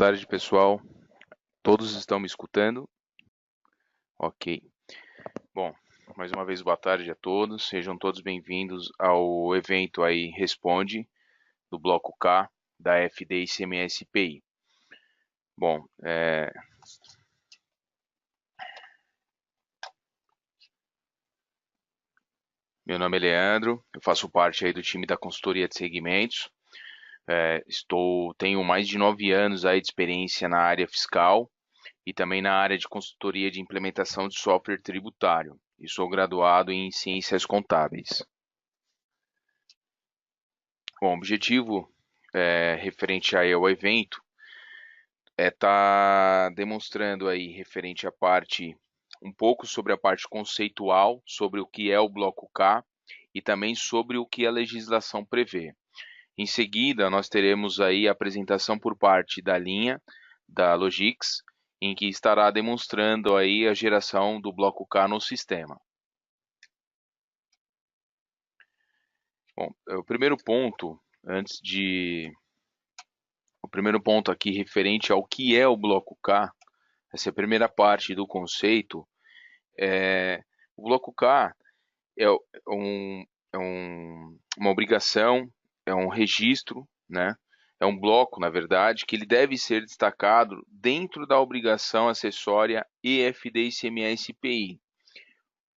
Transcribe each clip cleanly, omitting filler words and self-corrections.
tarde, pessoal. Todos estão me escutando? Ok. Bom, mais uma vez, boa tarde a todos. Sejam todos bem-vindos ao evento aí Responde, do Bloco K, da FD ICMS PI. Bom, meu nome é Leandro, eu faço parte aí do time da consultoria de segmentos. Tenho mais de 9 anos aí de experiência na área fiscal e também na área de consultoria de implementação de software tributário. E sou graduado em Ciências Contábeis. Bom, o objetivo referente aí ao evento é estar demonstrando aí referente à parte, um pouco sobre a parte conceitual, sobre o que é o Bloco K e também sobre o que a legislação prevê. Em seguida, nós teremos aí a apresentação por parte da linha da Logix, em que estará demonstrando aí a geração do Bloco K no sistema. Bom, o primeiro ponto aqui referente ao que é o Bloco K, essa é a primeira parte do conceito. O Bloco K é uma obrigação, é um registro, né? É um bloco, na verdade, que ele deve ser destacado dentro da obrigação acessória EFD-ICMS-PI.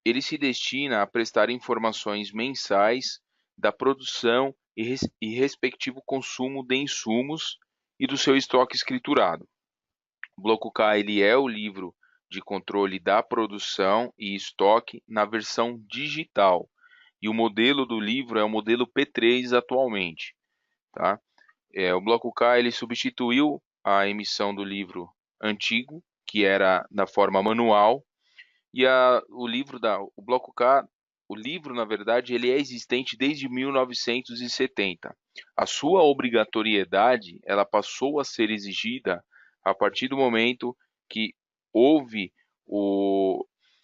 Ele se destina a prestar informações mensais da produção e respectivo consumo de insumos e do seu estoque escriturado. O Bloco K ele é o livro de controle da produção e estoque na versão digital. E o modelo do livro é o modelo P3 atualmente. Tá? O Bloco K ele substituiu a emissão do livro antigo, que era da forma manual, e o Bloco K, o livro, na verdade, ele é existente desde 1970. A sua obrigatoriedade, ela passou a ser exigida a partir do momento que houve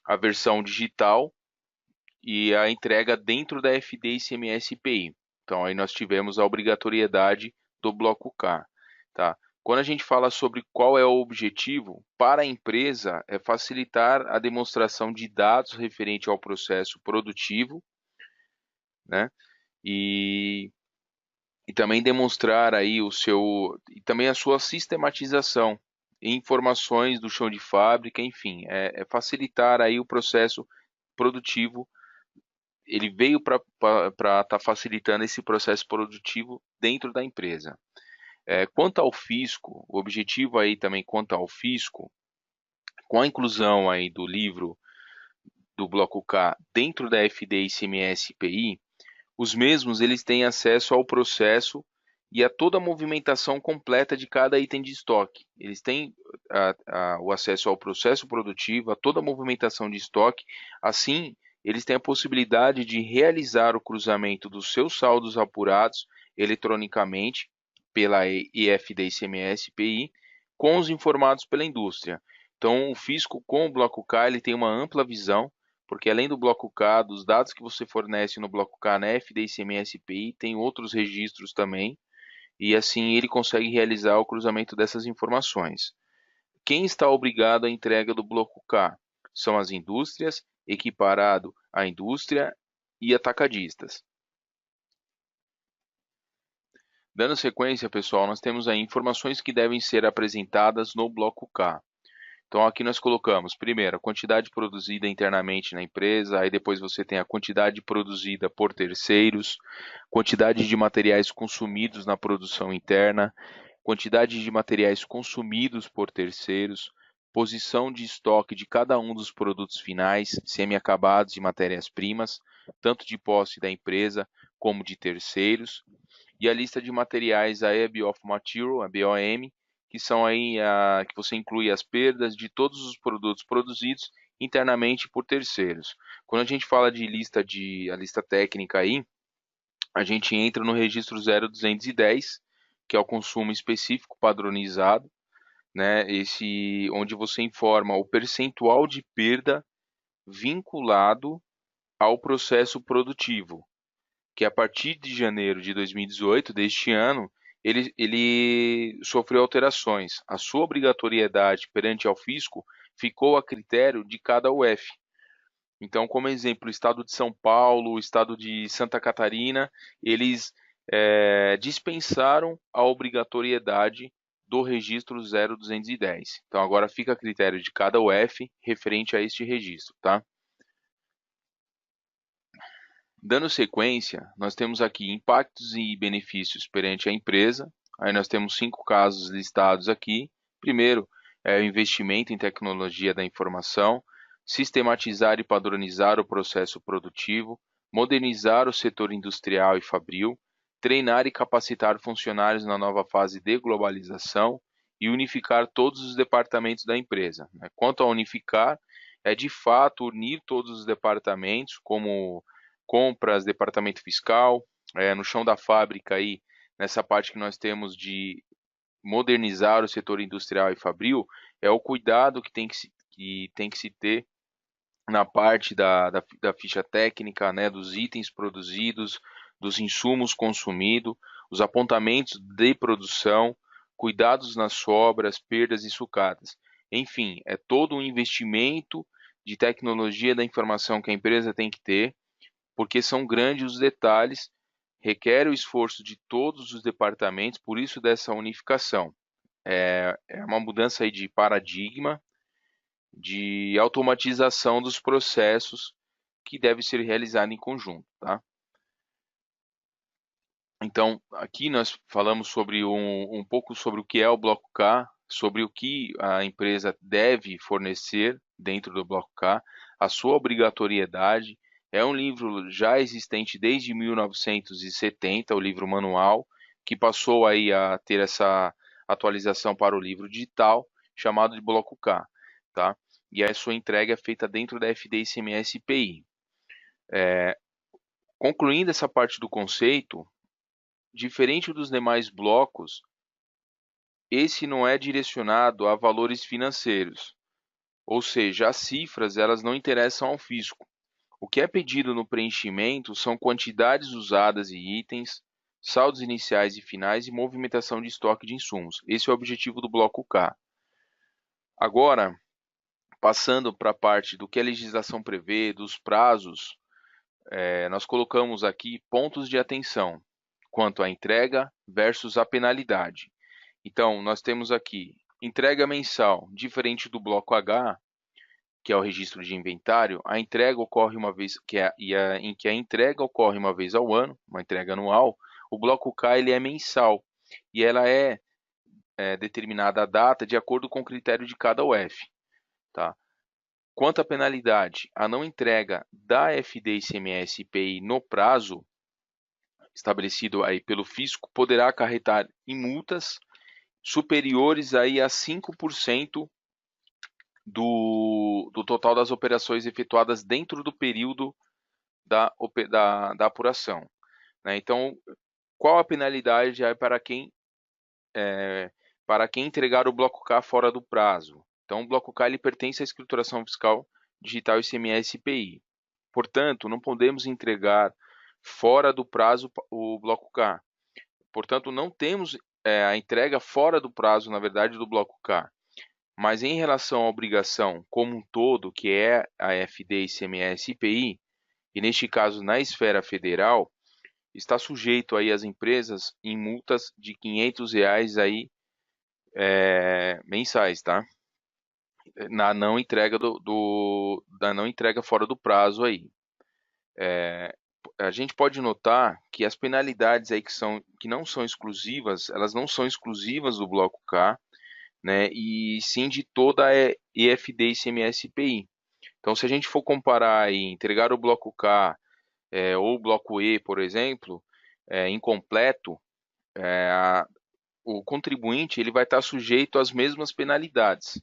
a versão digital e a entrega dentro da FD ICMS-PI. Então, aí nós tivemos a obrigatoriedade do Bloco K. Tá? Quando a gente fala sobre qual é o objetivo, para a empresa é facilitar a demonstração de dados referente ao processo produtivo, né? E também demonstrar aí e também a sua sistematização, informações do chão de fábrica, enfim, facilitar aí o processo produtivo. Ele veio para estar facilitando esse processo produtivo dentro da empresa. Quanto ao fisco, o objetivo aí também quanto ao fisco, com a inclusão aí do livro do Bloco K dentro da FD ICMS-PI, os mesmos eles têm acesso ao processo e a toda a movimentação completa de cada item de estoque. Eles têm o acesso ao processo produtivo, a toda a movimentação de estoque. Assim, eles têm a possibilidade de realizar o cruzamento dos seus saldos apurados eletronicamente pela IFD ICMS-PI com os informados pela indústria. Então, o fisco com o Bloco K ele tem uma ampla visão, porque além do Bloco K, dos dados que você fornece no Bloco K na FD ICMS-PI, tem outros registros também, e assim ele consegue realizar o cruzamento dessas informações. Quem está obrigado à entrega do Bloco K? São as indústrias, equiparado à indústria e atacadistas. Dando sequência, pessoal, nós temos aí informações que devem ser apresentadas no Bloco K. Então, aqui nós colocamos, primeiro, a quantidade produzida internamente na empresa, aí depois você tem a quantidade produzida por terceiros, quantidade de materiais consumidos na produção interna, quantidade de materiais consumidos por terceiros, posição de estoque de cada um dos produtos finais, semi-acabados e matérias-primas, tanto de posse da empresa como de terceiros, e a lista de materiais, a Bill of Material, a BOM, que são aí que você inclui as perdas de todos os produtos produzidos internamente por terceiros. Quando a gente fala de a lista técnica aí, a gente entra no registro 0210, que é o consumo específico padronizado, né? Onde você informa o percentual de perda vinculado ao processo produtivo, que a partir de janeiro de 2018, deste ano, ele sofreu alterações. A sua obrigatoriedade perante ao fisco ficou a critério de cada UF. Então, como exemplo, o estado de São Paulo, o estado de Santa Catarina, eles dispensaram a obrigatoriedade do registro 0210. Então, agora fica a critério de cada UF referente a este registro, tá? Dando sequência, nós temos aqui impactos e benefícios perante a empresa. Aí nós temos 5 casos listados aqui. Primeiro, é o investimento em tecnologia da informação, sistematizar e padronizar o processo produtivo, modernizar o setor industrial e fabril, treinar e capacitar funcionários na nova fase de globalização e unificar todos os departamentos da empresa. Quanto a unificar, é de fato unir todos os departamentos, como compras, departamento fiscal, no chão da fábrica aí, nessa parte que nós temos de modernizar o setor industrial e fabril, é o cuidado que tem que se ter na parte da ficha técnica, né, dos itens produzidos, dos insumos consumidos, os apontamentos de produção, cuidados nas sobras, perdas e sucatas. Enfim, é todo um investimento de tecnologia da informação que a empresa tem que ter, porque são grandes os detalhes, requer o esforço de todos os departamentos, por isso dessa unificação. É uma mudança aí de paradigma, de automatização dos processos que deve ser realizado em conjunto, tá? Então, aqui nós falamos sobre um pouco sobre o que é o Bloco K, sobre o que a empresa deve fornecer dentro do Bloco K, a sua obrigatoriedade. É um livro já existente desde 1970, o livro manual, que passou aí a ter essa atualização para o livro digital, chamado de Bloco K, tá? E a sua entrega é feita dentro da FD ICMS IPI. Concluindo essa parte do conceito, diferente dos demais blocos, esse não é direcionado a valores financeiros, ou seja, as cifras elas não interessam ao fisco. O que é pedido no preenchimento são quantidades usadas e itens, saldos iniciais e finais e movimentação de estoque de insumos. Esse é o objetivo do bloco K. Agora, passando para a parte do que a legislação prevê, dos prazos, nós colocamos aqui pontos de atenção quanto à entrega versus a penalidade. Então, nós temos aqui entrega mensal, diferente do bloco H, que é o registro de inventário, a entrega ocorre uma vez, em que a entrega ocorre uma vez ao ano, uma entrega anual. O bloco K ele é mensal e ela é determinada a data de acordo com o critério de cada UF, tá? Quanto à penalidade, a não entrega da FD ICMS IPI no prazo estabelecido aí pelo fisco poderá acarretar em multas superiores aí a 5% do total das operações efetuadas dentro do período da apuração, né? Então, qual a penalidade aí para quem entregar o bloco K fora do prazo? Então, o bloco K ele pertence à escrituração fiscal digital ICMS IPI. Portanto, não podemos entregar fora do prazo o bloco K. Portanto, não temos a entrega fora do prazo, na verdade, do bloco K. Mas em relação à obrigação como um todo, que é a FD, ICMS e IPI, e neste caso na esfera federal, está sujeito aí as empresas em multas de R$ 500 aí, mensais, tá? Na não entrega da não entrega fora do prazo aí. A gente pode notar que as penalidades aí que não são exclusivas, elas não são exclusivas do bloco K, né? E sim de toda a EFD, ICMS e IPI. Então, se a gente for comparar e entregar o bloco K ou o bloco E, por exemplo, incompleto, o contribuinte ele vai estar sujeito às mesmas penalidades,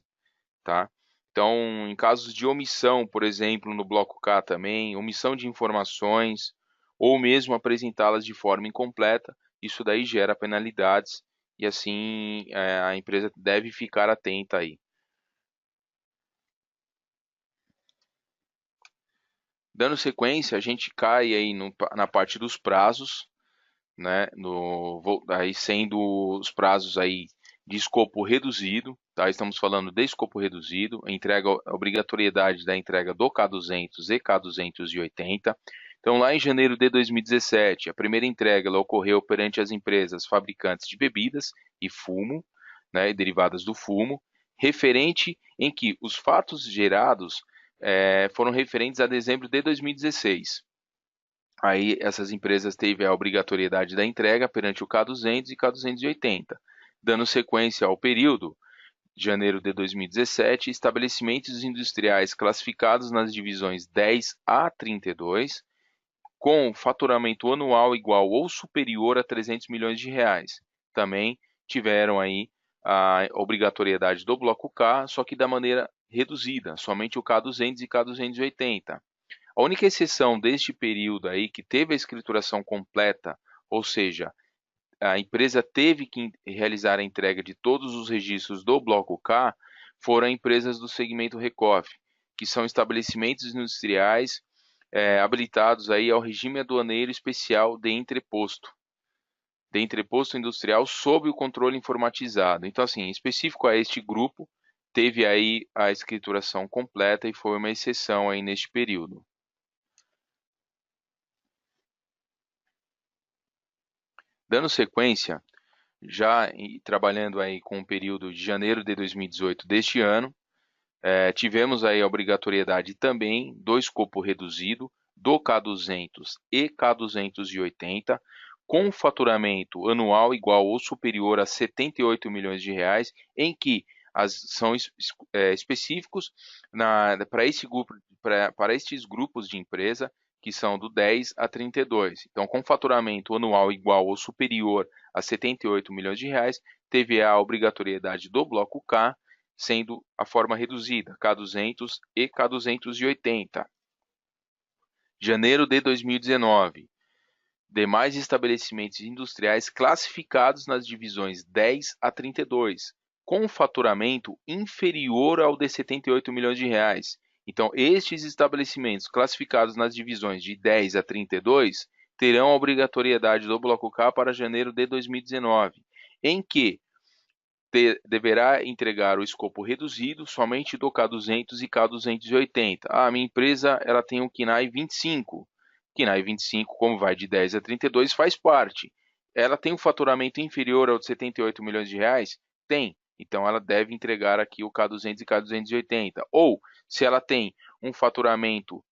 tá? Então, em casos de omissão, por exemplo, no bloco K também, omissão de informações, ou mesmo apresentá-las de forma incompleta, isso daí gera penalidades e assim a empresa deve ficar atenta aí. Dando sequência, a gente cai aí na parte dos prazos. né, aí sendo os prazos aí de escopo reduzido, tá? Estamos falando de escopo reduzido, a obrigatoriedade da entrega do K200 e K280. Então, lá em janeiro de 2017, a primeira entrega ela ocorreu perante as empresas fabricantes de bebidas e fumo, né, e derivadas do fumo, referente em que os fatos gerados foram referentes a dezembro de 2016. Aí essas empresas teve a obrigatoriedade da entrega perante o K200 e K280. Dando sequência ao período, janeiro de 2017, estabelecimentos industriais classificados nas divisões 10 a 32, com faturamento anual igual ou superior a 300 milhões de reais. Também tiveram aí a obrigatoriedade do bloco K, só que da maneira reduzida, somente o K200 e K280. A única exceção deste período aí que teve a escrituração completa, ou seja, a empresa teve que realizar a entrega de todos os registros do bloco K, foram empresas do segmento Recoff, que são estabelecimentos industriais habilitados aí ao regime aduaneiro especial de entreposto industrial sob o controle informatizado. Então, assim, específico a este grupo, teve aí a escrituração completa e foi uma exceção aí neste período. Dando sequência, já trabalhando aí com o período de janeiro de 2018 deste ano, tivemos aí a obrigatoriedade também do escopo reduzido do K200 e K280, com faturamento anual igual ou superior a 78 milhões de reais, em que são específicos para estes grupos de empresa, que são do 10 a 32. Então, com faturamento anual igual ou superior a 78 milhões de reais, teve a obrigatoriedade do bloco K, sendo a forma reduzida, K200 e K280. Janeiro de 2019, demais estabelecimentos industriais classificados nas divisões 10 a 32, com faturamento inferior ao de 78 milhões de reais. Então, estes estabelecimentos classificados nas divisões de 10 a 32 terão a obrigatoriedade do bloco K para janeiro de 2019, em que deverá entregar o escopo reduzido somente do K200 e K280. A minha empresa ela tem um KNAI 25. KNAI 25, como vai de 10 a 32, faz parte. Ela tem um faturamento inferior ao de 78 milhões de reais? Tem. Então, ela deve entregar aqui o K200 e K280. Ou, se ela tem um faturamento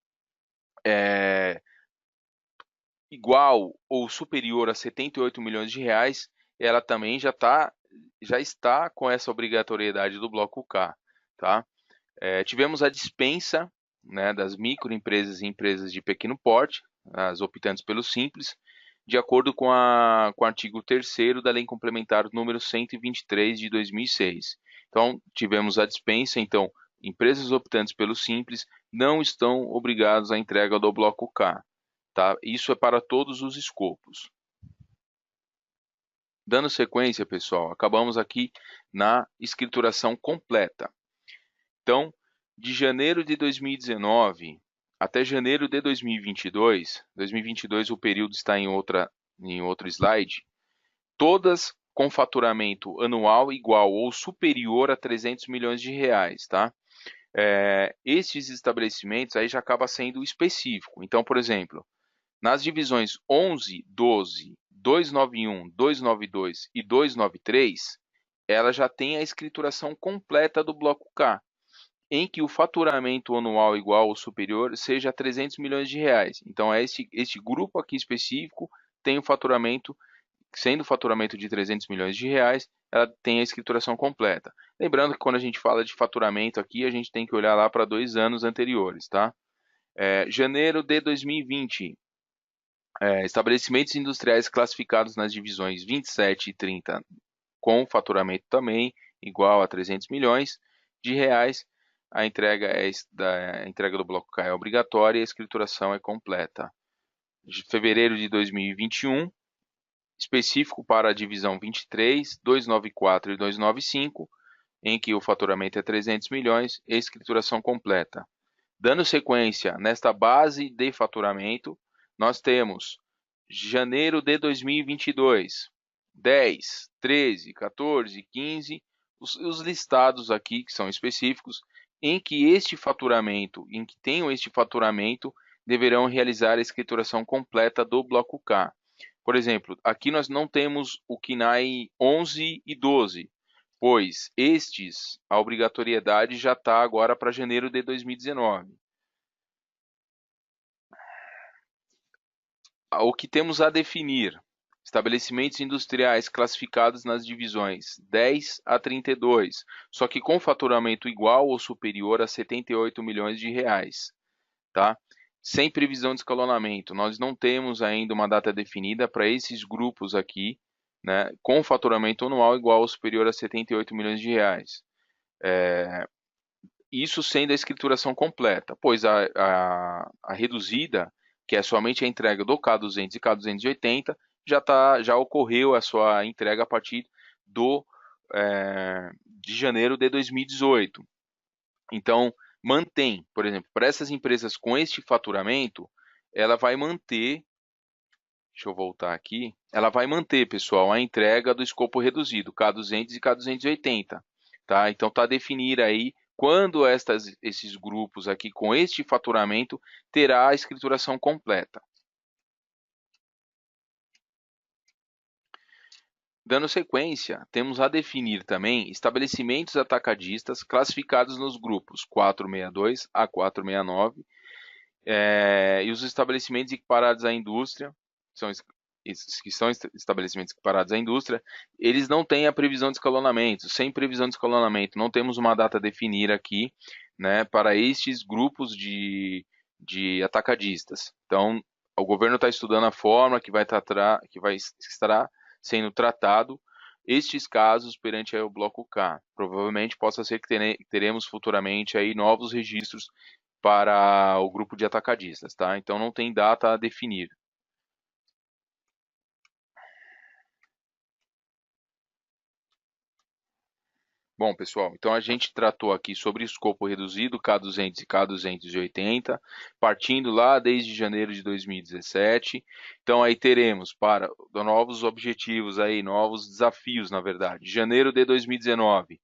igual ou superior a 78 milhões de reais, ela também já está com essa obrigatoriedade do bloco K, tá? Tivemos a dispensa, né, das microempresas e empresas de pequeno porte, as optantes pelo Simples, de acordo com o artigo 3º da Lei Complementar número 123 de 2006. Então, tivemos a dispensa, então, empresas optantes pelo Simples não estão obrigadas à entrega do bloco K, tá? Isso é para todos os escopos. Dando sequência, pessoal, acabamos aqui na escrituração completa. Então, de janeiro de 2019 até janeiro de 2022, 2022 o período está em outro slide, todas com faturamento anual igual ou superior a 300 milhões de reais, tá? Estes estabelecimentos aí já acaba sendo específico. Então, por exemplo, nas divisões 11, 12, 291, 292 e 293, ela já tem a escrituração completa do bloco K, em que o faturamento anual igual ou superior seja a 300 milhões de reais. Então, este grupo aqui específico tem o faturamento, sendo o faturamento de 300 milhões de reais, ela tem a escrituração completa. Lembrando que quando a gente fala de faturamento aqui, a gente tem que olhar lá para 2 anos anteriores, tá? Janeiro de 2020, estabelecimentos industriais classificados nas divisões 27 e 30, com faturamento também igual a 300 milhões de reais, a entrega do bloco K é obrigatória e a escrituração é completa. De fevereiro de 2021, específico para a divisão 23, 294 e 295, em que o faturamento é 300 milhões e a escrituração completa. Dando sequência nesta base de faturamento, nós temos janeiro de 2022, 10, 13, 14, 15, os listados aqui que são específicos, em que tenham este faturamento, deverão realizar a escrituração completa do bloco K. Por exemplo, aqui nós não temos o KNAI 11 e 12, pois a obrigatoriedade já está agora para janeiro de 2019. O que temos a definir: estabelecimentos industriais classificados nas divisões 10 a 32, só que com faturamento igual ou superior a 78 milhões de reais, tá? Sem previsão de escalonamento. Nós não temos ainda uma data definida para esses grupos aqui, né, com faturamento anual igual ou superior a 78 milhões de reais. Isso sendo a escrituração completa, pois a reduzida, que é somente a entrega do K200 e K280, já ocorreu a sua entrega a partir de janeiro de 2018. Então, mantém, por exemplo, para essas empresas com este faturamento, ela vai manter, deixa eu voltar aqui, ela vai manter, pessoal, a entrega do escopo reduzido, K200 e K280, tá? Então, está a definir aí quando esses grupos aqui com este faturamento terá a escrituração completa. Dando sequência, temos a definir também estabelecimentos atacadistas classificados nos grupos 462 a 469, e os estabelecimentos equiparados à indústria, que são estabelecimentos equiparados à indústria, eles não têm a previsão de escalonamento. Sem previsão de escalonamento, não temos uma data a definir aqui, né, para estes grupos de atacadistas. Então, o governo está estudando a forma que vai estar sendo tratado estes casos perante aí o bloco K. Provavelmente possa ser que teremos futuramente aí novos registros para o grupo de atacadistas, tá? Então não tem data a definir. Bom, pessoal, então a gente tratou aqui sobre escopo reduzido, K200 e K280, partindo lá desde janeiro de 2017. Então aí teremos para novos objetivos aí, novos desafios, na verdade. Janeiro de 2019,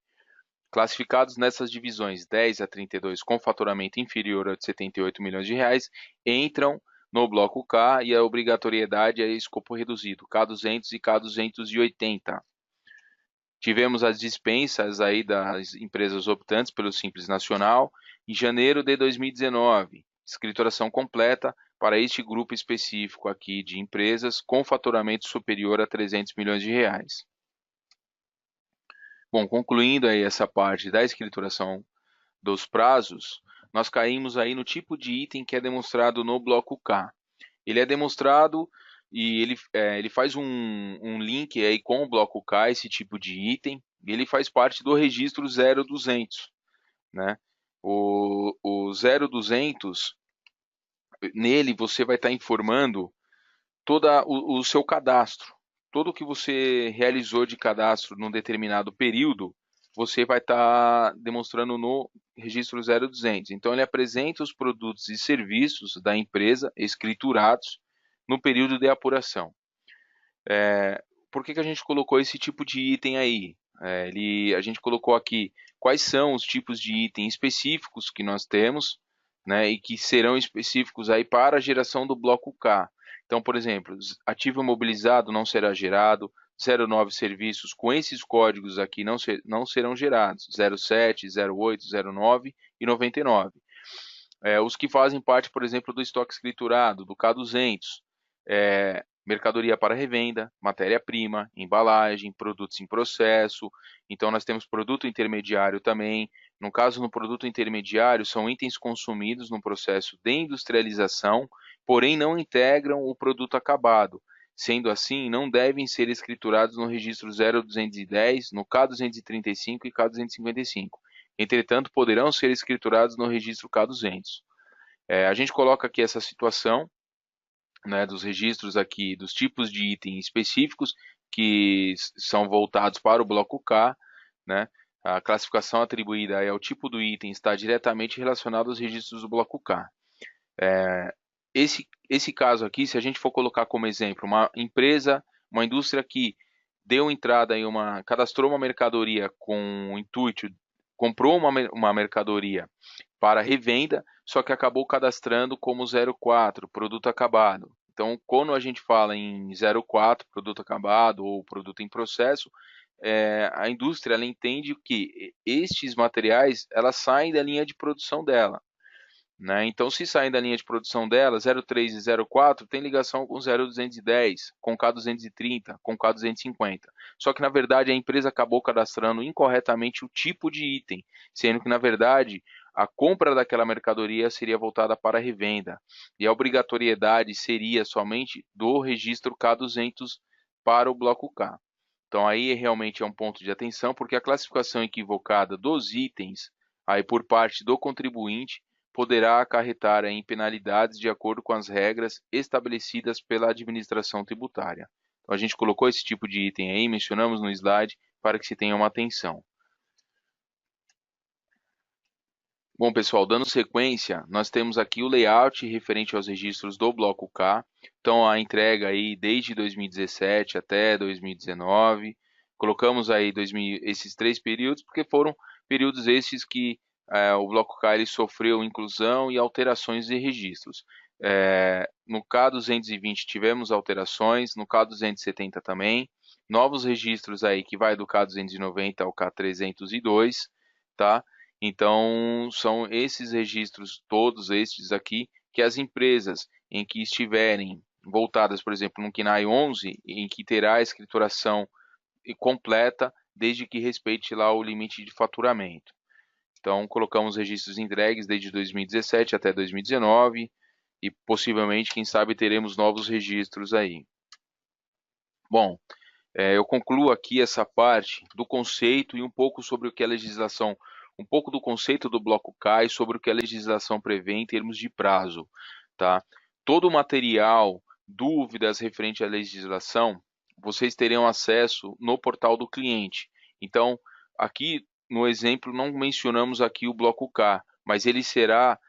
classificados nessas divisões 10 a 32 com faturamento inferior a 78 milhões de reais, entram no bloco K e a obrigatoriedade é escopo reduzido, K200 e K280. Tivemos as dispensas aí das empresas optantes pelo Simples Nacional em janeiro de 2019, escrituração completa para este grupo específico aqui de empresas com faturamento superior a 300 milhões de reais. Bom, concluindo aí essa parte da escrituração dos prazos, nós caímos aí no tipo de item que é demonstrado no bloco K. Ele é demonstrado e ele faz um link aí com o bloco K, esse tipo de item, e ele faz parte do registro 0200, né? O 0200, nele você vai estar informando todo o seu cadastro. Tudo que você realizou de cadastro num determinado período, você vai estar demonstrando no registro 0200. Então, ele apresenta os produtos e serviços da empresa escriturados no período de apuração. Por que a gente colocou esse tipo de item aí? A gente colocou aqui quais são os tipos de item específicos que nós temos, né, e que serão específicos aí para a geração do bloco K. Então, por exemplo, ativo imobilizado não será gerado, 09 serviços com esses códigos aqui não serão gerados, 07, 08, 09 e 99. Os que fazem parte, por exemplo, do estoque escriturado, do K200, mercadoria para revenda, matéria-prima, embalagem, produtos em processo. Então, nós temos produto intermediário também. No caso, no produto intermediário, são itens consumidos no processo de industrialização, porém não integram o produto acabado. Sendo assim, não devem ser escriturados no registro 0210, no K235 e K255. Entretanto, poderão ser escriturados no registro K200. A gente coloca aqui essa situação, né, dos registros aqui, dos tipos de item específicos que são voltados para o bloco K, né? A classificação atribuída ao tipo do item está diretamente relacionada aos registros do bloco K. esse caso aqui, se a gente for colocar como exemplo, uma empresa, uma indústria que deu entrada em cadastrou uma mercadoria com o intuito, comprou uma mercadoria para revenda, só que acabou cadastrando como 04, produto acabado. Então, quando a gente fala em 04, produto acabado ou produto em processo, a indústria ela entende que estes materiais elas saem da linha de produção dela. Né? Então, se saem da linha de produção dela, 03 e 04 tem ligação com 0210, com K230, com K250. Só que, na verdade, a empresa acabou cadastrando incorretamente o tipo de item, sendo que, na verdade, a compra daquela mercadoria seria voltada para revenda. E a obrigatoriedade seria somente do registro K200 para o bloco K. Então, aí realmente é um ponto de atenção, porque a classificação equivocada dos itens aí por parte do contribuinte poderá acarretar em penalidades de acordo com as regras estabelecidas pela administração tributária. Então, a gente colocou esse tipo de item aí, mencionamos no slide, para que se tenha uma atenção. Bom, pessoal, dando sequência, nós temos aqui o layout referente aos registros do bloco K. Então, a entrega aí desde 2017 até 2019. Colocamos aí esses 3 períodos, porque foram períodos esses que o bloco K ele sofreu inclusão e alterações de registros. No K220 tivemos alterações, no K270 também. Novos registros aí que vai do K290 ao K302, tá? Então, são esses registros, todos estes aqui, que as empresas em que estiverem voltadas, por exemplo, no KNAI 11, em que terá a escrituração completa, desde que respeite lá o limite de faturamento. Então, colocamos registros entregues desde 2017 até 2019 e possivelmente, quem sabe, teremos novos registros aí. Bom, eu concluo aqui essa parte do conceito e um pouco sobre o que a legislação, um pouco do conceito do bloco K e sobre o que a legislação prevê em termos de prazo, tá? Todo o material, dúvidas referente à legislação, vocês terão acesso no portal do cliente. Então, aqui no exemplo não mencionamos aqui o bloco K, mas ele será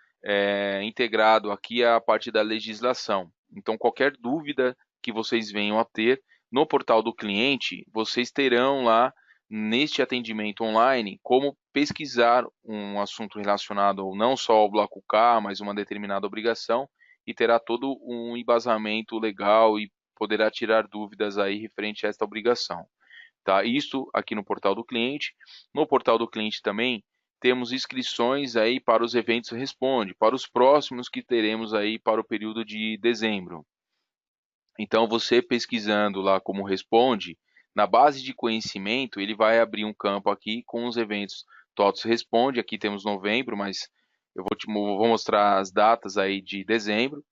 integrado aqui à parte da legislação. Então, qualquer dúvida que vocês venham a ter, no portal do cliente, vocês terão lá, neste atendimento online, como pesquisar um assunto relacionado não só ao bloco K, mas uma determinada obrigação, e terá todo um embasamento legal e poderá tirar dúvidas aí referente a esta obrigação. Tá? Isso aqui no portal do cliente. No portal do cliente também temos inscrições aí para os eventos Responde, para os próximos que teremos aí para o período de dezembro. Então, você pesquisando lá como Responde, na base de conhecimento, ele vai abrir um campo aqui com os eventos TOTOS Responde. Aqui temos novembro, mas eu vou mostrar as datas aí de dezembro,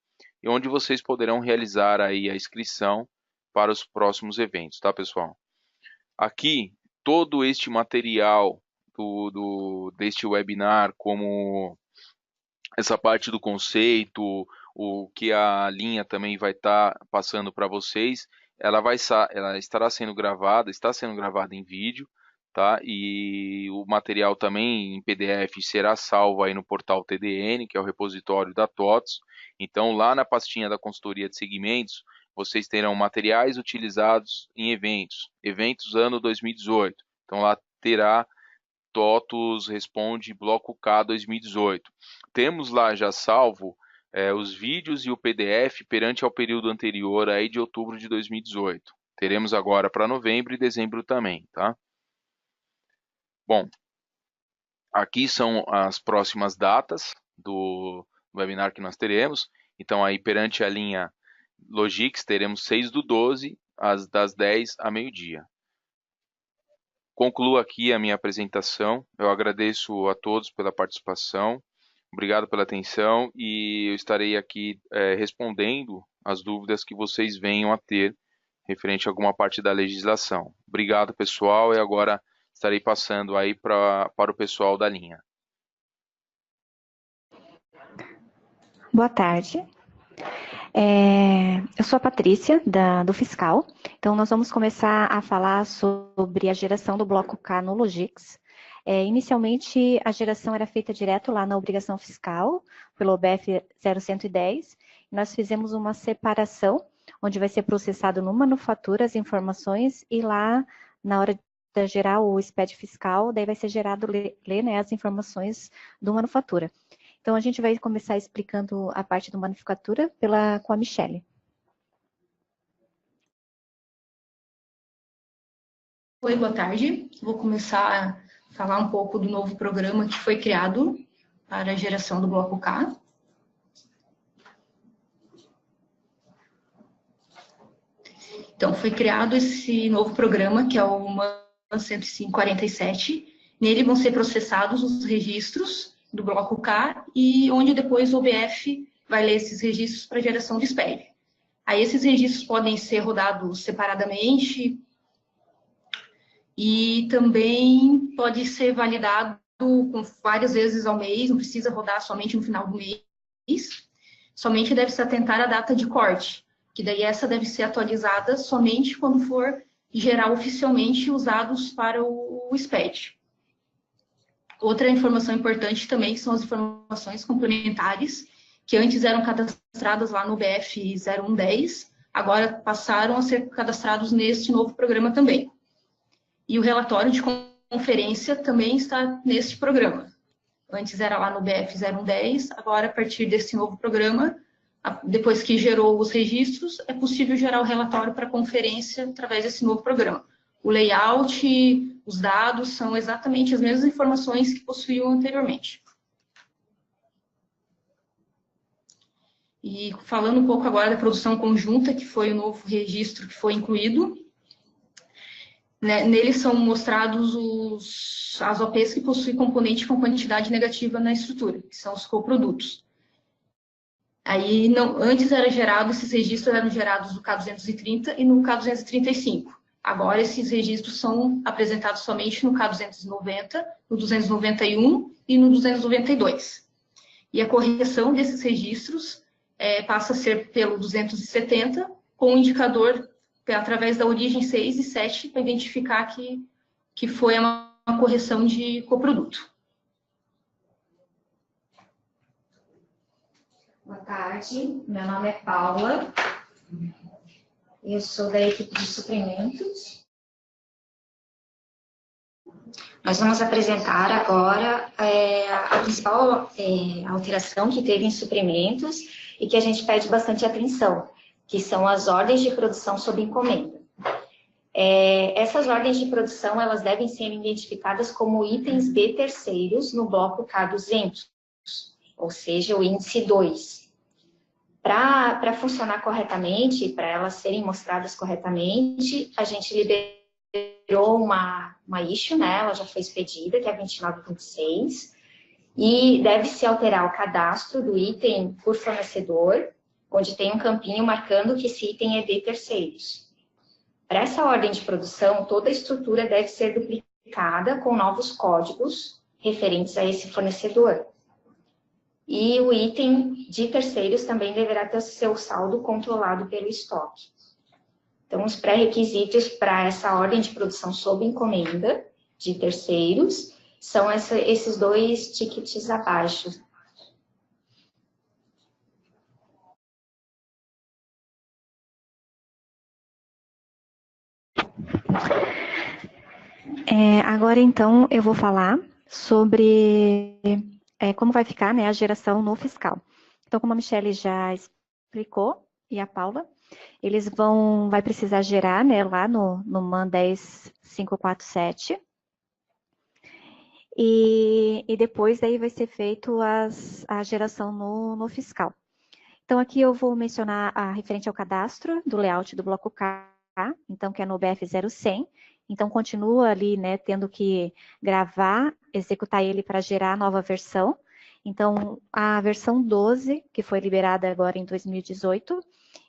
e onde vocês poderão realizar aí a inscrição para os próximos eventos, tá, pessoal? Aqui, todo este material deste webinar, como essa parte do conceito, o que a linha também vai estar passando para vocês, ela estará sendo gravada, está sendo gravada em vídeo, tá? E o material também em PDF será salvo aí no portal TDN, que é o repositório da TOTOS. Então, lá na pastinha da consultoria de segmentos, vocês terão materiais utilizados em eventos ano 2018. Então, lá terá TOTOS Responde Bloco K 2018. Temos lá já salvo os vídeos e o PDF perante ao período anterior aí de outubro de 2018. Teremos agora para novembro e dezembro também, tá? Bom, aqui são as próximas datas do webinar que nós teremos. Então, aí perante a linha Logix, teremos 6/12, das 10 a meio-dia. Concluo aqui a minha apresentação. Eu agradeço a todos pela participação. Obrigado pela atenção e eu estarei aqui respondendo as dúvidas que vocês venham a ter referente a alguma parte da legislação. Obrigado, pessoal, e agora estarei passando aí para o pessoal da linha. Boa tarde. Eu sou a Patrícia, do Fiscal. Então, nós vamos começar a falar sobre a geração do bloco K no Logix. Inicialmente, a geração era feita direto lá na obrigação fiscal, pelo OBF 0110, Nós fizemos uma separação, onde vai ser processado no manufatura as informações e lá, na hora de gerar o SPED fiscal, daí vai ser gerado, né, as informações do manufatura. Então, a gente vai começar explicando a parte do manufatura com a Michele. Oi, boa tarde. Vou começar a falar um pouco do novo programa que foi criado para a geração do Bloco K. Então, foi criado esse novo programa, que é o MAN 10547. Nele vão ser processados os registros do Bloco K e onde depois o OBF vai ler esses registros para geração de SPED. Aí esses registros podem ser rodados separadamente e também pode ser validado com várias vezes ao mês, não precisa rodar somente no final do mês. Somente deve se atentar à data de corte, que daí essa deve ser atualizada somente quando for gerar oficialmente os dados para o SPED. Outra informação importante também são as informações complementares, que antes eram cadastradas lá no BF 0110, agora passaram a ser cadastrados neste novo programa também. E o relatório de conferência também está neste programa. Antes era lá no BF 0110, agora a partir desse novo programa, depois que gerou os registros, é possível gerar o relatório para conferência através desse novo programa. O layout, os dados são exatamente as mesmas informações que possuíam anteriormente. E falando um pouco agora da produção conjunta, que foi o novo registro que foi incluído, né, neles são mostrados as OPs que possuem componente com quantidade negativa na estrutura, que são os coprodutos. Aí, antes esses registros eram gerados no K230 e no K235. Agora, esses registros são apresentados somente no K290, no 291 e no 292. E a correção desses registros passa a ser pelo 270, com o indicador através da origem 6 e 7, para identificar que foi uma correção de coproduto. Boa tarde, meu nome é Paula, eu sou da equipe de suprimentos. Nós vamos apresentar agora a principal alteração que teve em suprimentos e que a gente pede bastante atenção, que são as ordens de produção sob encomenda. Essas ordens de produção, elas devem ser identificadas como itens B terceiros no bloco K200, ou seja, o índice 2. Para funcionar corretamente, para elas serem mostradas corretamente, a gente liberou uma issue, né? Ela já foi expedida, que é a 2926, e deve-se alterar o cadastro do item por fornecedor, onde tem um campinho marcando que esse item é de terceiros. Para essa ordem de produção, toda a estrutura deve ser duplicada com novos códigos referentes a esse fornecedor. E o item de terceiros também deverá ter seu saldo controlado pelo estoque. Então, os pré-requisitos para essa ordem de produção sob encomenda de terceiros são esses dois tickets abaixo. Agora, então, eu vou falar sobre como vai ficar, né, a geração no fiscal. Então, como a Michele já explicou, e a Paula, vai precisar gerar, né, lá no MAN 10547. E depois daí vai ser feito a geração no fiscal. Então, aqui eu vou mencionar a referente ao cadastro do layout do bloco K, então, que é no BF 0100. Então, continua ali, né, tendo que gravar, executar ele para gerar a nova versão. Então, a versão 12, que foi liberada agora em 2018,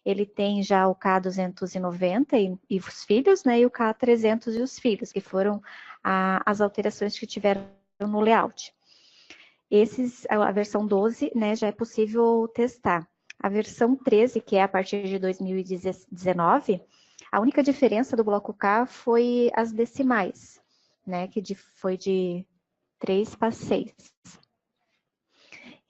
ele tem já o K290 e os filhos, né, e o K300 e os filhos, que foram as alterações que tiveram no layout. A versão 12, né, já é possível testar. A versão 13, que é a partir de 2019, a única diferença do bloco K foi as decimais, né, que foi de 3 para 6.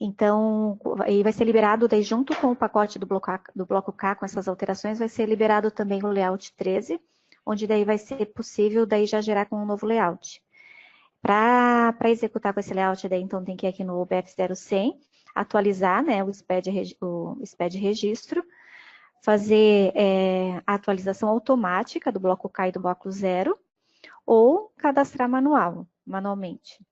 Então, aí vai ser liberado, daí junto com o pacote do bloco K, com essas alterações, vai ser liberado também o layout 13, onde daí vai ser possível daí já gerar com um novo layout. Para executar com esse layout, daí, então tem que ir aqui no OBF 0100, atualizar, né, o SPED registro, fazer a atualização automática do bloco K e do bloco 0, ou cadastrar manualmente.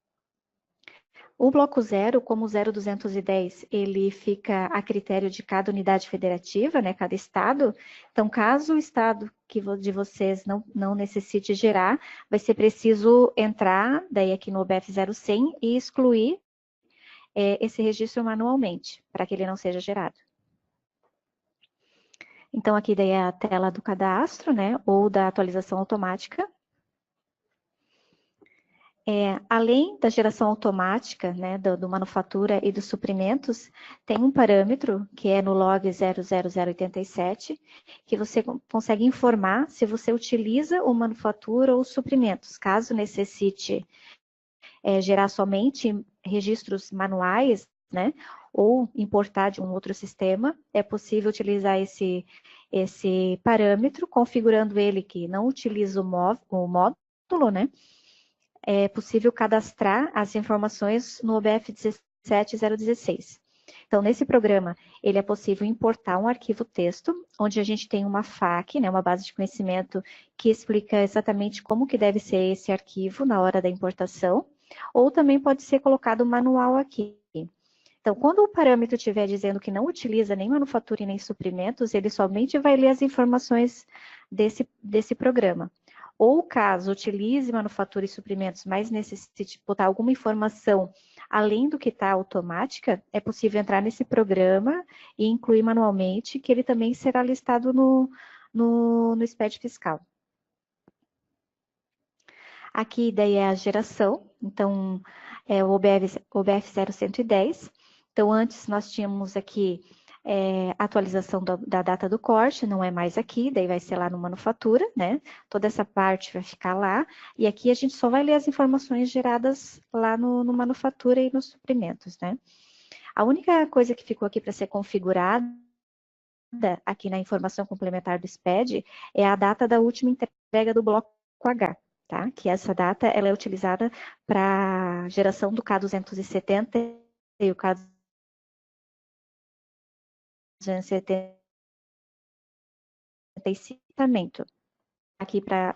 O bloco 0, como o 0210, ele fica a critério de cada unidade federativa, né, cada estado. Então, caso o estado de vocês não necessite gerar, vai ser preciso entrar daí aqui no OBF 0100 e excluir esse registro manualmente, para que ele não seja gerado. Então, aqui daí é a tela do cadastro, né, ou da atualização automática. Além da geração automática, né, do manufatura e dos suprimentos, tem um parâmetro, que é no log 00087, que você consegue informar se você utiliza o manufatura ou os suprimentos. Caso necessite gerar somente registros manuais, né, ou importar de um outro sistema, é possível utilizar esse parâmetro, configurando ele que não utiliza o módulo, né, é possível cadastrar as informações no OBF 17016. Então, nesse programa, ele é possível importar um arquivo texto, onde a gente tem uma FAQ, né, uma base de conhecimento, que explica exatamente como que deve ser esse arquivo na hora da importação, ou também pode ser colocado manual aqui. Então, quando o parâmetro estiver dizendo que não utiliza nem manufatura e nem suprimentos, ele somente vai ler as informações desse programa. Ou caso utilize manufatura e suprimentos, mas necessite botar alguma informação além do que está automática, é possível entrar nesse programa e incluir manualmente, que ele também será listado no SPED fiscal. Aqui daí é a geração, então é o OBF 0110. Então antes nós tínhamos aqui atualização da data do corte, não é mais aqui, daí vai ser lá no manufatura, né? Toda essa parte vai ficar lá, e aqui a gente só vai ler as informações geradas lá no manufatura e nos suprimentos, né? A única coisa que ficou aqui para ser configurada aqui na informação complementar do SPED é a data da última entrega do bloco H, tá? Que essa data ela é utilizada para geração do K270 e o K270 aqui para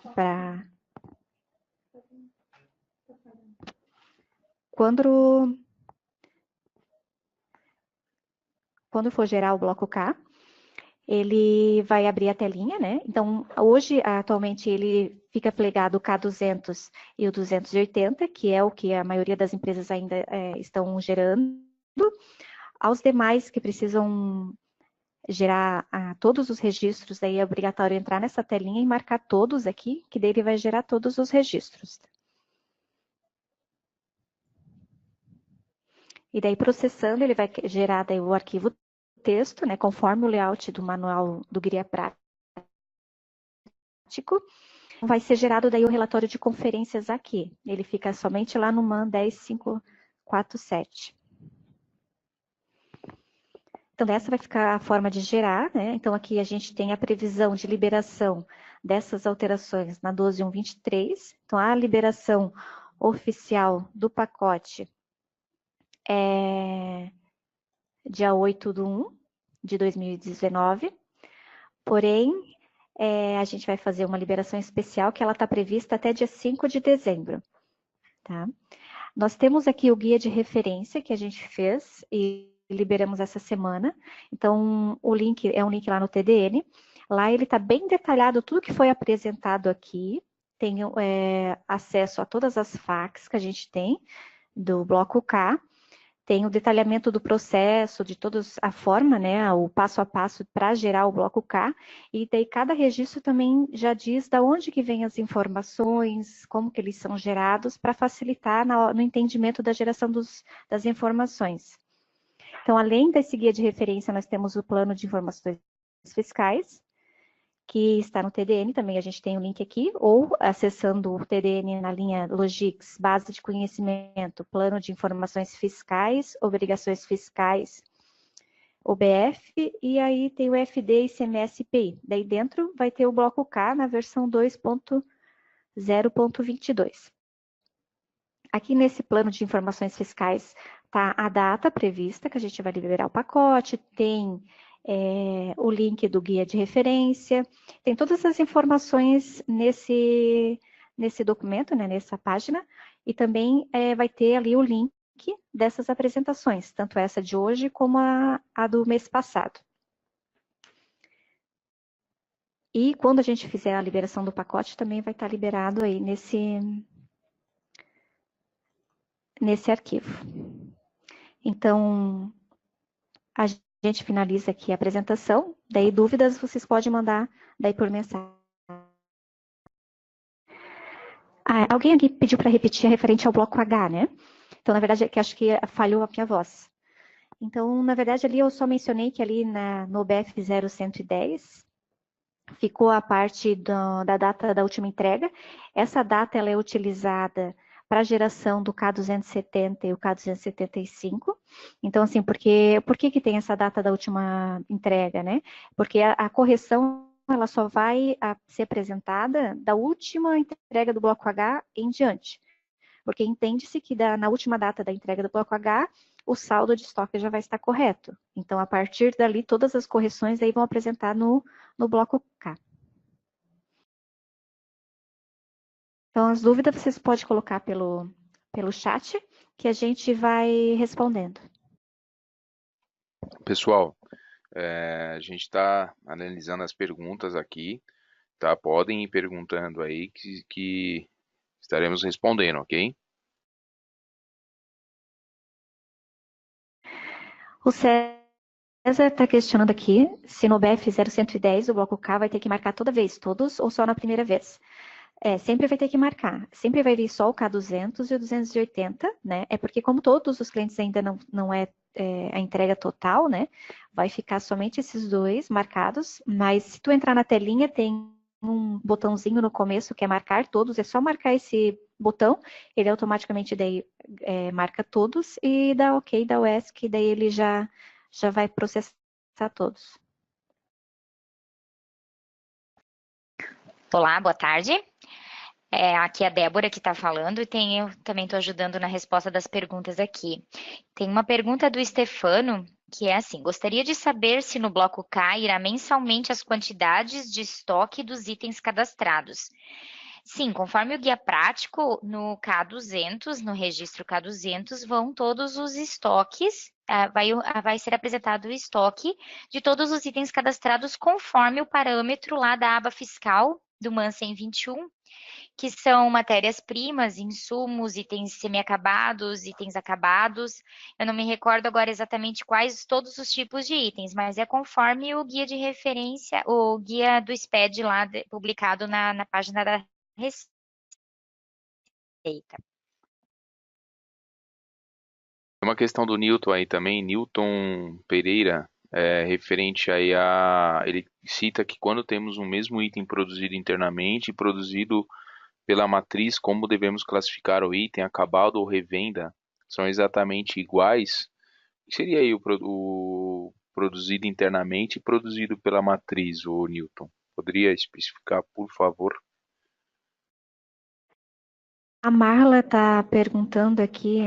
quando for gerar o bloco K, ele vai abrir a telinha, né? Então, hoje, atualmente, ele fica plegado o K200 e o 280, que é o que a maioria das empresas ainda estão gerando. Aos demais que precisam gerar todos os registros, daí é obrigatório entrar nessa telinha e marcar todos aqui, que daí ele vai gerar todos os registros. E daí processando, ele vai gerar daí o arquivo texto, né, conforme o layout do manual do guia prático. Vai ser gerado daí o relatório de conferências aqui. Ele fica somente lá no MAN 10547. Então, essa vai ficar a forma de gerar, né? Então, aqui a gente tem a previsão de liberação dessas alterações na 12.123. Então, a liberação oficial do pacote é dia 8/1 de 2019. Porém, a gente vai fazer uma liberação especial que ela está prevista até dia 5 de dezembro. Tá? Nós temos aqui o guia de referência que a gente fez e liberamos essa semana. Então, o link é um link lá no TDN. Lá ele está bem detalhado tudo que foi apresentado aqui. Tem acesso a todas as FAQs que a gente tem do bloco K. Tem o detalhamento do processo, de toda a forma, né, o passo a passo para gerar o bloco K. E daí cada registro também já diz de onde que vem as informações, como que eles são gerados, para facilitar no entendimento da geração das informações. Então, além desse guia de referência, nós temos o plano de informações fiscais, que está no TDN, também a gente tem o link aqui, ou acessando o TDN na linha Logix, base de conhecimento, plano de informações fiscais, obrigações fiscais, OBF, e aí tem o FD, ICMS e IPI. Daí dentro vai ter o bloco K na versão 2.0.22. Aqui nesse plano de informações fiscais está a data prevista, que a gente vai liberar o pacote, tem o link do guia de referência, tem todas as informações nesse documento, né, nessa página, e também vai ter ali o link dessas apresentações, tanto essa de hoje como a do mês passado. E quando a gente fizer a liberação do pacote, também vai estar liberado aí nesse arquivo. Então, a gente finaliza aqui a apresentação, daí dúvidas vocês podem mandar daí por mensagem. Alguém aqui pediu para repetir a referente ao bloco H, né? Então, na verdade, que acho que falhou a minha voz. Então, na verdade, ali eu só mencionei que ali no BF 0110 ficou a parte da data da última entrega. Essa data ela é utilizada para a geração do K270 e o K275. Então, assim, por que tem essa data da última entrega, né? Porque a correção ela só vai ser apresentada da última entrega do bloco H em diante. Porque entende-se que na última data da entrega do bloco H, o saldo de estoque já vai estar correto. Então, a partir dali, todas as correções aí vão apresentar no bloco K. Então, as dúvidas vocês podem colocar pelo chat, que a gente vai respondendo. Pessoal, a gente está analisando as perguntas aqui, tá? Podem ir perguntando aí que estaremos respondendo, ok? O César está questionando aqui se no BF 0110 o bloco K vai ter que marcar toda vez, todos ou só na primeira vez. Sempre vai ter que marcar. Sempre vai vir só o K200 e o 280, né? É porque como todos os clientes ainda não é a entrega total, né? Vai ficar somente esses dois marcados, mas se tu entrar na telinha, tem um botãozinho no começo que é marcar todos, é só marcar esse botão, ele automaticamente daí marca todos e dá OK, dá o ESC, que daí ele já vai processar todos. Olá, boa tarde. Aqui é a Débora que está falando e eu também estou ajudando na resposta das perguntas aqui. Tem uma pergunta do Stefano, que é assim: gostaria de saber se no bloco K irá mensalmente as quantidades de estoque dos itens cadastrados. Sim, conforme o guia prático, no K200, no registro K200, vão todos os estoques, vai ser apresentado o estoque de todos os itens cadastrados conforme o parâmetro lá da aba fiscal do Mansen 21, que são matérias-primas, insumos, itens semi-acabados, itens acabados. Eu não me recordo agora exatamente quais todos os tipos de itens, mas é conforme o guia de referência, o guia do SPED lá, publicado na página da Receita. Uma questão do Newton aí também, Newton Pereira, referente aí ele cita que quando temos um mesmo item produzido internamente e produzido pela matriz, como devemos classificar o item, acabado ou revenda, são exatamente iguais? O que seria aí o produzido internamente e produzido pela matriz, o Newton? Poderia especificar, por favor? A Marla está perguntando aqui,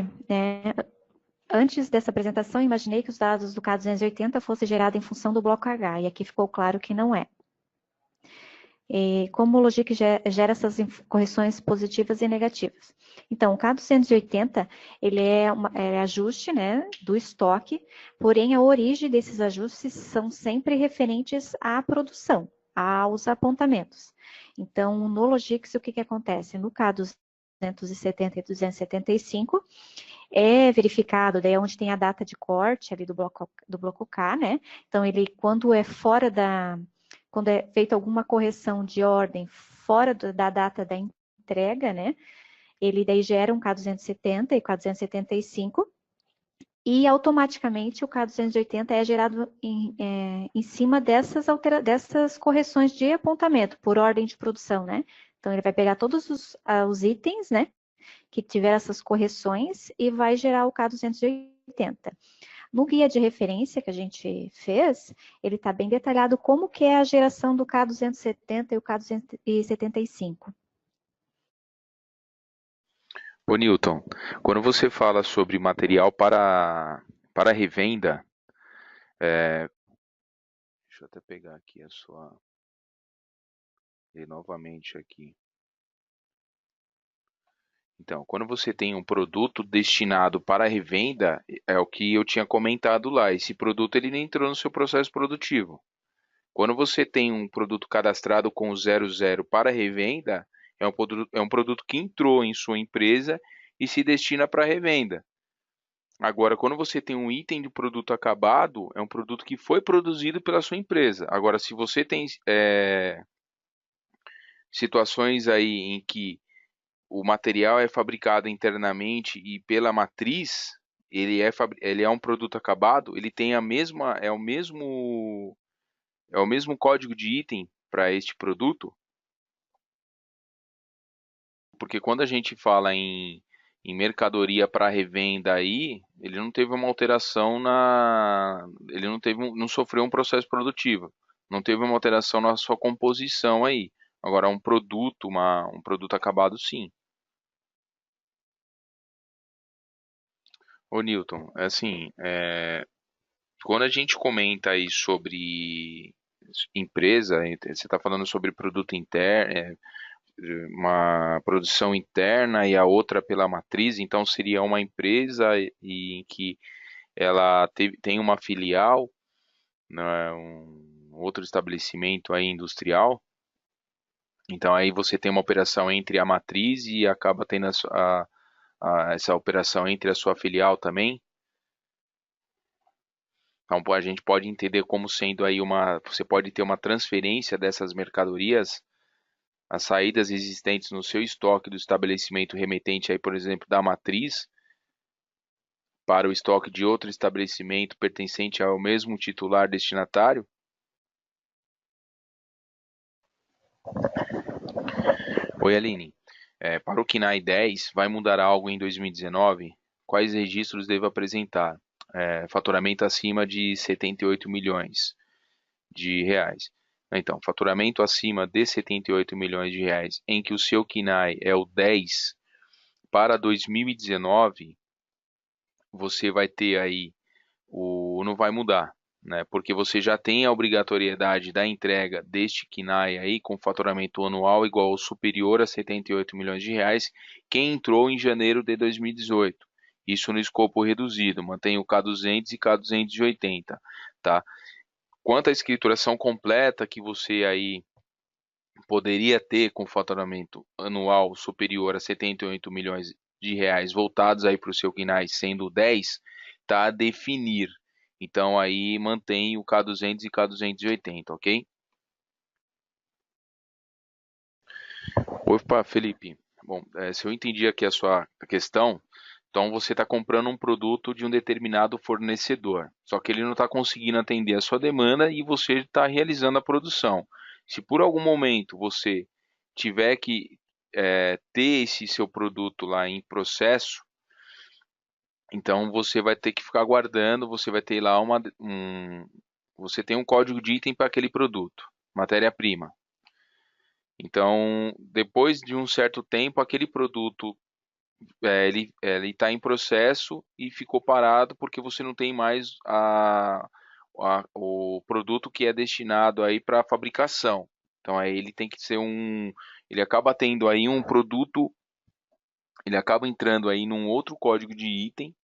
antes dessa apresentação, imaginei que os dados do K280 fossem gerados em função do bloco H, e aqui ficou claro que não é. Como o Logic gera essas correções positivas e negativas. Então, o K280, ele é ajuste, né, do estoque, porém a origem desses ajustes são sempre referentes à produção, aos apontamentos. Então, no Logix, o que acontece? No K270 e 275, é verificado, daí é onde tem a data de corte ali do bloco K, né? Então, ele, quando é feita alguma correção de ordem fora da data da entrega, né? Ele daí gera um K270 e K275, e automaticamente o K280 é gerado em cima dessas correções de apontamento por ordem de produção, né? Então, ele vai pegar todos os itens, né, que tiver essas correções e vai gerar o K280. No guia de referência que a gente fez, ele está bem detalhado como que é a geração do K270 e o K275. Ô Newton, quando você fala sobre material para revenda, deixa eu até pegar aqui ler novamente aqui. Então, quando você tem um produto destinado para revenda, é o que eu tinha comentado lá. Esse produto ele nem entrou no seu processo produtivo. Quando você tem um produto cadastrado com 00 para revenda, é um produto que entrou em sua empresa e se destina para revenda. Agora, quando você tem um item de produto acabado, é um produto que foi produzido pela sua empresa. Agora, se você tem situações aí em que o material é fabricado internamente e pela matriz, ele é um produto acabado, ele tem é o mesmo código de item para este produto, porque quando a gente fala em mercadoria para revenda aí, ele não teve uma alteração ele não sofreu um processo produtivo, não teve uma alteração na sua composição aí. Agora, um produto acabado, sim. Ô Newton, assim, quando a gente comenta aí sobre empresa, você está falando sobre produto interno, uma produção interna e a outra pela matriz, então seria uma empresa em que tem uma filial, né, um outro estabelecimento aí industrial. Então aí você tem uma operação entre a matriz e acaba tendo essa operação entre a sua filial também. Então a gente pode entender como sendo aí você pode ter uma transferência dessas mercadorias, as saídas existentes no seu estoque do estabelecimento remetente aí, por exemplo, da matriz, para o estoque de outro estabelecimento pertencente ao mesmo titular destinatário. Oi, Aline. Para o KINAI 10, vai mudar algo em 2019? Quais registros devo apresentar? Faturamento acima de 78 milhões de reais. Então, faturamento acima de 78 milhões de reais, em que o seu KINAI é o 10, para 2019, você vai ter aí, não vai mudar, né? Porque você já tem a obrigatoriedade da entrega deste KINAI aí, com faturamento anual igual ou superior a 78 milhões de reais, quem entrou em janeiro de 2018. Isso no escopo reduzido, mantém o K200 e K280, tá? Quanto à escrituração completa que você aí poderia ter com faturamento anual superior a 78 milhões de reais voltados aí para o seu KINAI sendo 10, tá a definir. Então aí mantém o K200 e K280, ok? Opa, Felipe. Bom, se eu entendi aqui a sua questão, então você está comprando um produto de um determinado fornecedor, só que ele não está conseguindo atender a sua demanda e você está realizando a produção. Se por algum momento você tiver que ter esse seu produto lá em processo, então você vai ter que ficar aguardando, você vai ter lá você tem um código de item para aquele produto, matéria-prima. Então, depois de um certo tempo, aquele produto ele está em processo e ficou parado porque você não tem mais o produto que é destinado aí para fabricação. Então, aí ele tem que ser ele acaba tendo aí um produto, ele acaba entrando aí num outro código de item,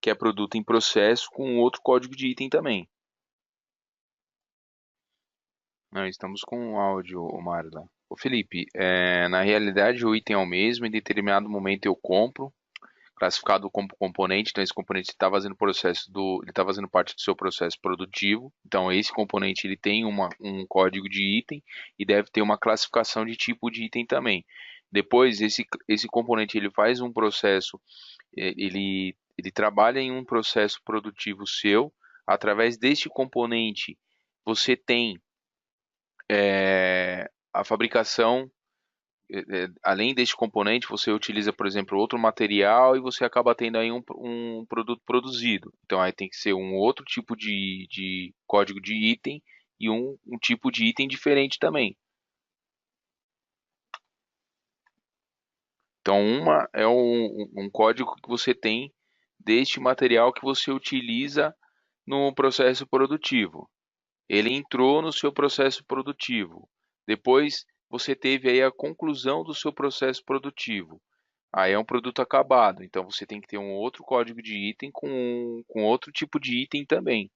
que é produto em processo, com outro código de item também. Não, estamos com um áudio, Marla. Ô Felipe, na realidade o item é o mesmo, em determinado momento eu compro, classificado como componente, então esse componente está fazendo ele está fazendo parte do seu processo produtivo, então esse componente ele tem um código de item e deve ter uma classificação de tipo de item também. Depois esse componente ele faz um processo, ele ele trabalha em um processo produtivo seu. Através deste componente, você tem a fabricação. Além deste componente, você utiliza, por exemplo, outro material e você acaba tendo aí um produto produzido. Então, aí tem que ser um outro tipo de código de item e um tipo de item diferente também. Então, uma é um código que você tem deste material que você utiliza no processo produtivo. Ele entrou no seu processo produtivo. Depois, você teve aí a conclusão do seu processo produtivo. Aí é um produto acabado. Então, você tem que ter um outro código de item com outro tipo de item também.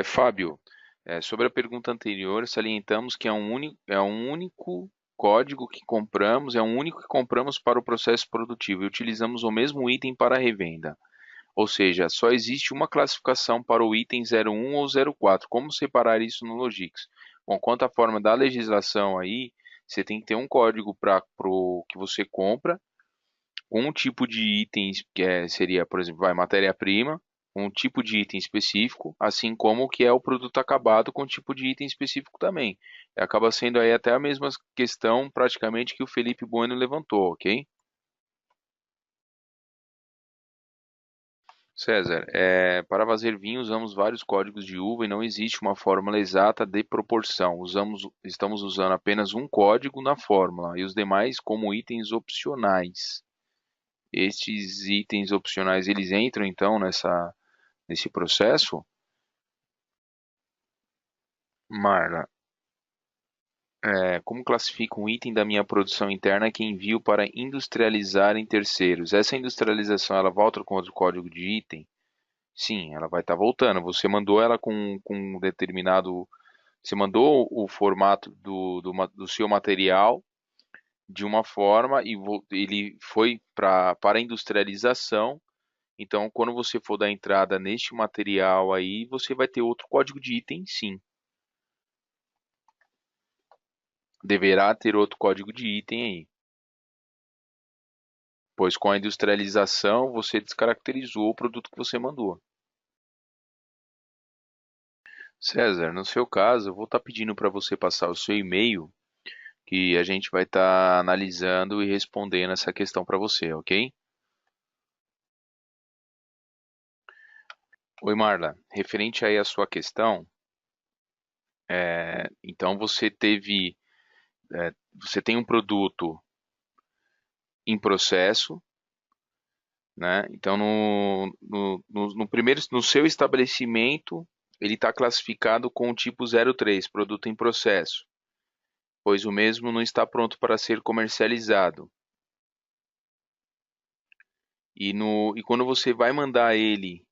Fábio, sobre a pergunta anterior, salientamos que é um único código que compramos, é um único que compramos para o processo produtivo e utilizamos o mesmo item para a revenda. Ou seja, só existe uma classificação para o item 01 ou 04. Como separar isso no Logix? Bom, quanto à forma da legislação aí, você tem que ter um código para o que você compra, um tipo de itens que seria, por exemplo, matéria-prima, um tipo de item específico, assim como o que é o produto acabado com tipo de item específico também. Acaba sendo aí até a mesma questão praticamente que o Felipe Bueno levantou, ok? César, para fazer vinho usamos vários códigos de uva e não existe uma fórmula exata de proporção. Estamos usando apenas um código na fórmula e os demais como itens opcionais. Estes itens opcionais, eles entram então nesse processo? Marla, como classifico um item da minha produção interna que envio para industrializar em terceiros? Essa industrialização, ela volta com outro código de item? Sim, ela vai estar voltando. Você mandou ela com um determinado. Você mandou o formato do seu material de uma forma e ele foi para a industrialização. Então, quando você for dar entrada neste material aí, você vai ter outro código de item, sim. Deverá ter outro código de item aí. Pois com a industrialização você descaracterizou o produto que você mandou. César, no seu caso, eu vou estar pedindo para você passar o seu e-mail, que a gente vai estar analisando e respondendo essa questão para você, ok? Oi, Marla. Referente aí à sua questão, então você tem um produto em processo, né? Então no seu estabelecimento ele está classificado com o tipo 03, produto em processo, pois o mesmo não está pronto para ser comercializado. E quando você vai mandar ele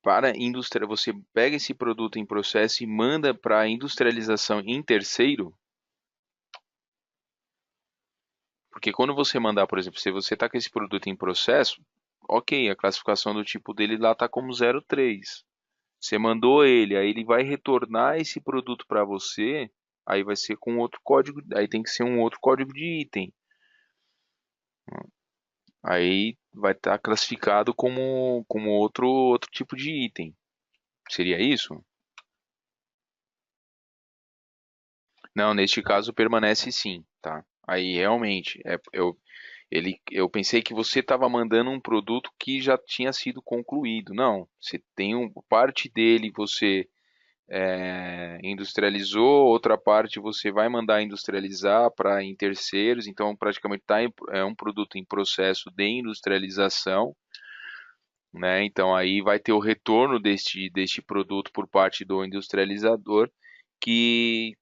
para a indústria, você pega esse produto em processo e manda para a industrialização em terceiro, porque quando você mandar, por exemplo, se você está com esse produto em processo, ok, a classificação do tipo dele lá está como 03. Você mandou ele, aí ele vai retornar esse produto para você, aí vai ser com outro código, aí tem que ser um outro código de item. Aí vai estar classificado como outro tipo de item. Seria isso? Não, neste caso permanece sim, tá? Aí realmente, eu pensei que você estava mandando um produto que já tinha sido concluído. Não, você tem parte dele você industrializou, outra parte você vai mandar industrializar para em terceiros, então praticamente é um produto em processo de industrialização, né? Então aí vai ter o retorno deste produto por parte do industrializador que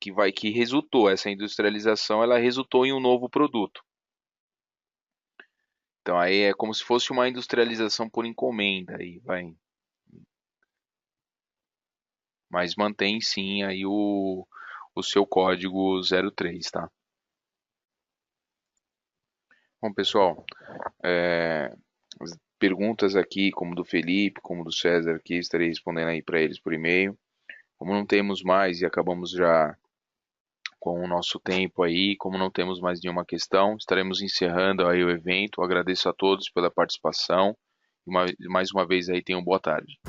resultou, essa industrialização ela resultou em um novo produto. Então aí é como se fosse uma industrialização por encomenda aí, vai. Mas mantém sim aí o seu código 03, tá? Bom, pessoal, as perguntas aqui, como do Felipe, como do César aqui, estarei respondendo aí para eles por e-mail. Como não temos mais e acabamos já com o nosso tempo aí. Como não temos mais nenhuma questão, estaremos encerrando aí o evento. Agradeço a todos pela participação. Mais uma vez aí, tenham boa tarde.